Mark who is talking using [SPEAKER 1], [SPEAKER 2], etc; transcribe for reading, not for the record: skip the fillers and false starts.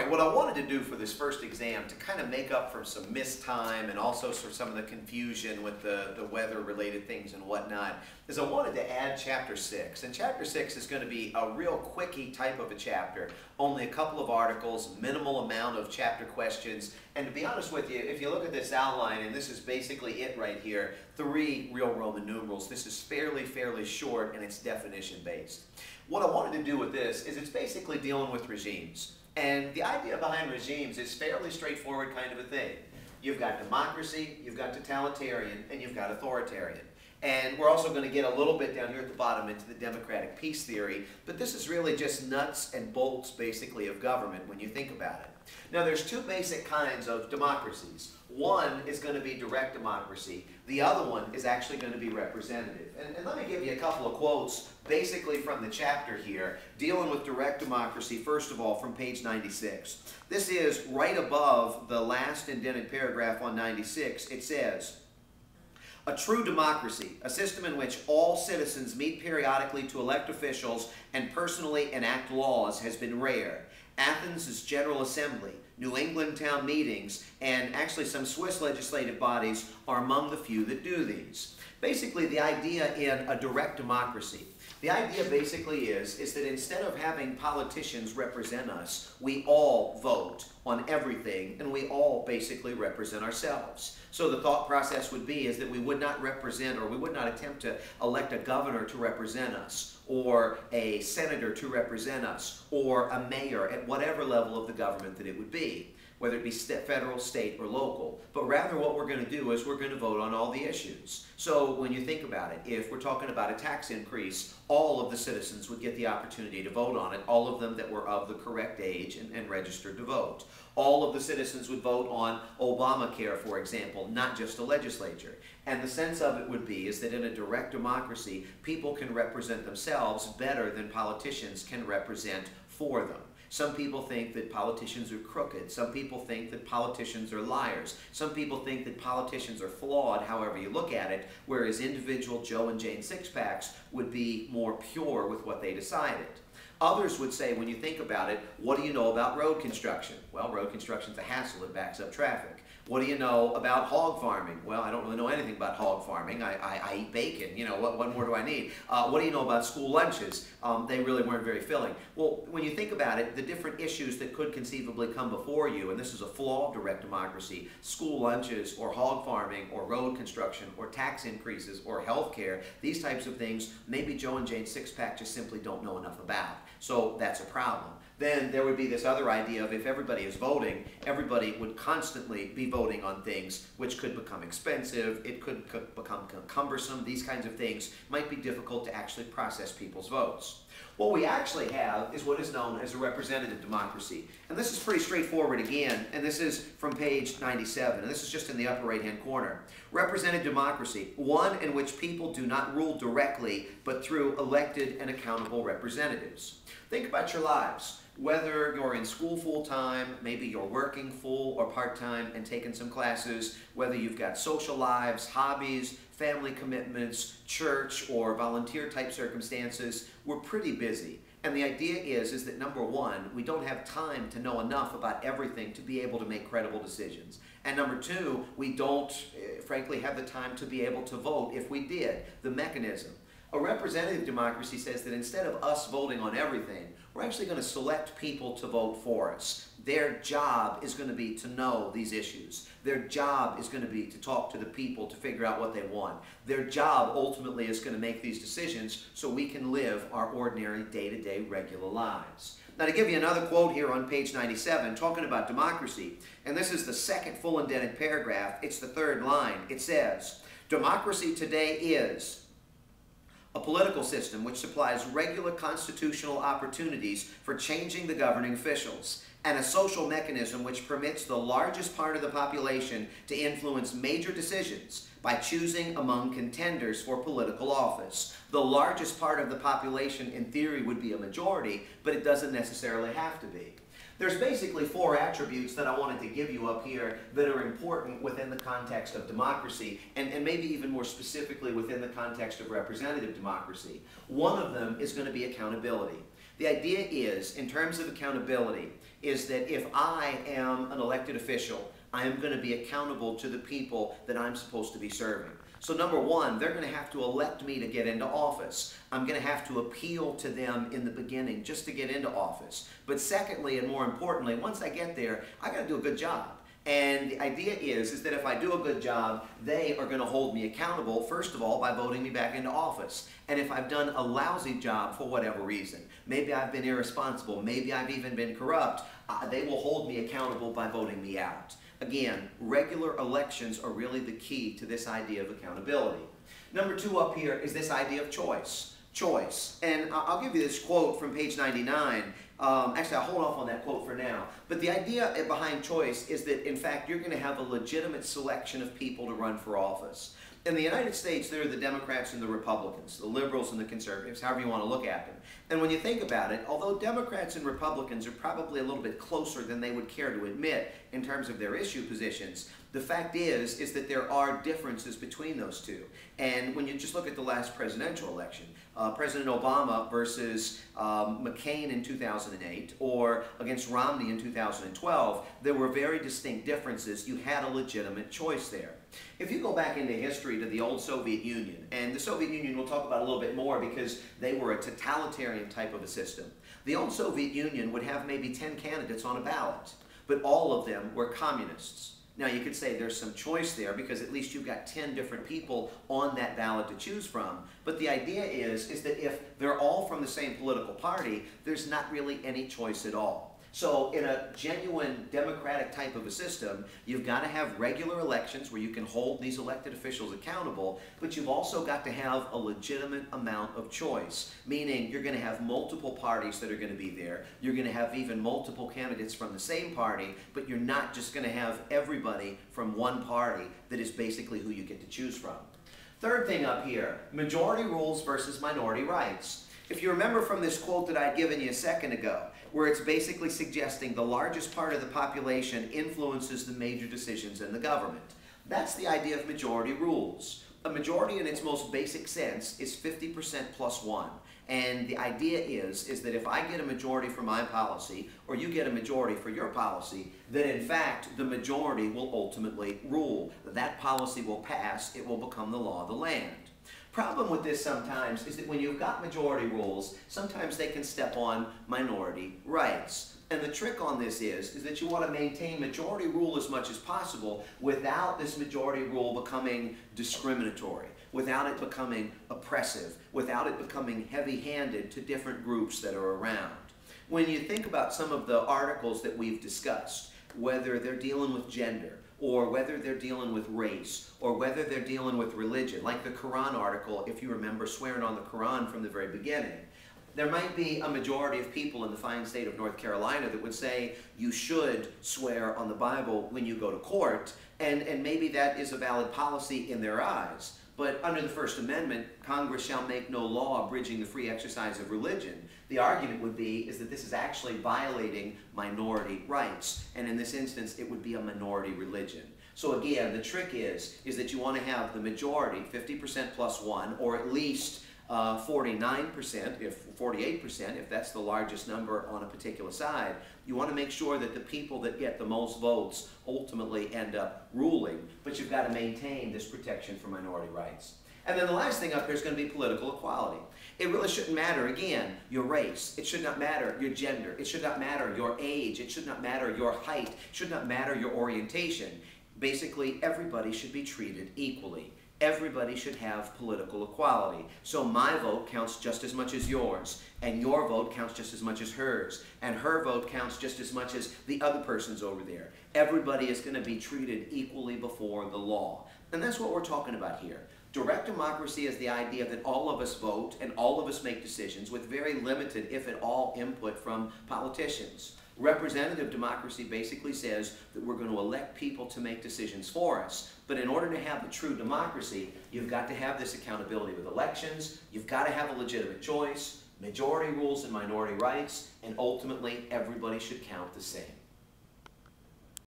[SPEAKER 1] right, what I wanted to do for this first exam to kind of make up for some missed time and also for some of the confusion with the weather-related things and whatnot is I wanted to add Chapter 6. And Chapter 6 is going to be a real quickie type of a chapter, only a couple of articles, minimal amount of chapter questions, and to be honest with you, if you look at this outline, and this is basically it right here, 3 real Roman numerals, this is fairly short and it's definition-based. What I wanted to do with this is it's basically dealing with regimes. And the idea behind regimes is fairly straightforward kind of a thing. You've got democracy, you've got totalitarian, and you've got authoritarian. And we're also going to get a little bit down here at the bottom into the democratic peace theory, but this is really just nuts and bolts basically of government when you think about it. Now there's 2 basic kinds of democracies. One is going to be direct democracy. The other one is actually going to be representative. And let me give you a couple of quotes basically from the chapter here dealing with direct democracy, first of all, from page 96. This is right above the last indented paragraph on 96. It says, "A true democracy, a system in which all citizens meet periodically to elect officials and personally enact laws, has been rare. Athens' General Assembly, New England town meetings, and actually some Swiss legislative bodies are among the few that do these." Basically, the idea in a direct democracy, the idea basically is that instead of having politicians represent us, we all vote on everything and we all basically represent ourselves. So the thought process would be is that we would not represent, or we would not attempt to elect a governor to represent us, or a senator to represent us, or a mayor at whatever level of the government that it would be, whether it be federal, state, or local. But rather what we're going to do is we're going to vote on all the issues. So when you think about it, if we're talking about a tax increase, all of the citizens would get the opportunity to vote on it, all of them that were of the correct age and registered to vote. All of the citizens would vote on Obamacare, for example, not just the legislature. And the sense of it would be is that in a direct democracy, people can represent themselves better than politicians can represent for them. Some people think that politicians are crooked. Some people think that politicians are liars. Some people think that politicians are flawed, however you look at it, whereas individual Joe and Jane Sixpacks would be more pure with what they decided. Others would say, when you think about it, what do you know about road construction? Well, road construction's a hassle. It backs up traffic. What do you know about hog farming? Well, I don't really know anything about hog farming. I eat bacon. You know, what more do I need? What do you know about school lunches? They really weren't very filling. Well, when you think about it, the different issues that could conceivably come before you, and this is a flaw of direct democracy, school lunches or hog farming or road construction or tax increases or health care, these types of things, maybe Joe and Jane Sixpack just simply don't know enough about. So that's a problem. Then there would be this other idea of if everybody is voting, everybody would constantly be voting on things which could become expensive, it could become cumbersome, these kinds of things might be difficult to actually process people's votes. What we actually have is what is known as a representative democracy. And this is pretty straightforward again, and this is from page 97, and this is just in the upper right-hand corner. Representative democracy, one in which people do not rule directly, but through elected and accountable representatives. Think about your lives. Whether you're in school full-time, maybe you're working full or part-time and taking some classes, whether you've got social lives, hobbies, family commitments, church, or volunteer-type circumstances, we're pretty busy. And the idea is that number one, we don't have time to know enough about everything to be able to make credible decisions. And number two, we don't, frankly, have the time to be able to vote if we did. The mechanism. A representative democracy says that instead of us voting on everything, we're actually going to select people to vote for us. Their job is going to be to know these issues. Their job is going to be to talk to the people to figure out what they want. Their job ultimately is going to make these decisions so we can live our ordinary day-to-day regular lives. Now to give you another quote here on page 97, talking about democracy, and this is the second full indented paragraph, it's the third line. It says, "Democracy today is a political system which supplies regular constitutional opportunities for changing the governing officials, and a social mechanism which permits the largest part of the population to influence major decisions by choosing among contenders for political office." The largest part of the population, in theory, would be a majority, but it doesn't necessarily have to be. There's basically 4 attributes that I wanted to give you up here that are important within the context of democracy, and maybe even more specifically within the context of representative democracy. One of them is going to be accountability. The idea is, in terms of accountability, is that if I am an elected official, I am going to be accountable to the people that I'm supposed to be serving. So number one, they're going to have to elect me to get into office. I'm going to have to appeal to them in the beginning just to get into office. But secondly, and more importantly, once I get there, I got to do a good job. And the idea is that if I do a good job, they are going to hold me accountable, first of all, by voting me back into office. And if I've done a lousy job for whatever reason, maybe I've been irresponsible, maybe I've even been corrupt, they will hold me accountable by voting me out. Again, regular elections are really the key to this idea of accountability. Number two up here is this idea of choice. Choice. And I'll give you this quote from page 99. Actually, I'll hold off on that quote for now. But the idea behind choice is that, in fact, you're going to have a legitimate selection of people to run for office. In the United States, there are the Democrats and the Republicans, the liberals and the conservatives, however you want to look at them. And when you think about it, although Democrats and Republicans are probably a little bit closer than they would care to admit in terms of their issue positions, the fact is that there are differences between those two. And when you just look at the last presidential election, President Obama versus McCain in 2008 or against Romney in 2012, there were very distinct differences. You had a legitimate choice there. If you go back into history to the old Soviet Union, and the Soviet Union we'll talk about a little bit more because they were a totalitarian type of a system. The old Soviet Union would have maybe 10 candidates on a ballot, but all of them were communists. Now you could say there's some choice there because at least you've got 10 different people on that ballot to choose from. But the idea is that if they're all from the same political party, there's not really any choice at all. So in a genuine democratic type of a system, you've got to have regular elections where you can hold these elected officials accountable, but you've also got to have a legitimate amount of choice, meaning you're going to have multiple parties that are going to be there. You're going to have even multiple candidates from the same party, but you're not just going to have everybody from one party that is basically who you get to choose from. Third thing up here, majority rules versus minority rights. If you remember from this quote that I'd given you a second ago, where it's basically suggesting the largest part of the population influences the major decisions in the government. That's the idea of majority rules. A majority in its most basic sense is 50% plus one. And the idea is that if I get a majority for my policy, or you get a majority for your policy, then in fact the majority will ultimately rule. That policy will pass, it will become the law of the land. Problem with this sometimes is that when you've got majority rules, sometimes they can step on minority rights. And the trick on this is that you want to maintain majority rule as much as possible without this majority rule becoming discriminatory, without it becoming oppressive, without it becoming heavy-handed to different groups that are around. When you think about some of the articles that we've discussed, whether they're dealing with gender, or whether they're dealing with race, or whether they're dealing with religion, like the Quran article, if you remember, swearing on the Quran from the very beginning. There might be a majority of people in the fine state of North Carolina that would say you should swear on the Bible when you go to court, and maybe that is a valid policy in their eyes. But under the First Amendment, Congress shall make no law abridging the free exercise of religion. The argument would be that this is actually violating minority rights, and in this instance, it would be a minority religion. So again, the trick is that you want to have the majority, 50% plus one, or at least 49%, if 48%, if that's the largest number on a particular side. You want to make sure that the people that get the most votes ultimately end up ruling, but you've got to maintain this protection for minority rights. And then the last thing up here is going to be political equality. It really shouldn't matter, again, your race. It should not matter your gender. It should not matter your age. It should not matter your height. It should not matter your orientation. Basically, everybody should be treated equally. Everybody should have political equality. So my vote counts just as much as yours, and your vote counts just as much as hers, and her vote counts just as much as the other person's over there. Everybody is going to be treated equally before the law. And that's what we're talking about here. Direct democracy is the idea that all of us vote and all of us make decisions with very limited, if at all, input from politicians. Representative democracy basically says that we're going to elect people to make decisions for us. But in order to have a true democracy, you've got to have this accountability with elections, you've got to have a legitimate choice, majority rules and minority rights, and ultimately everybody should count the same.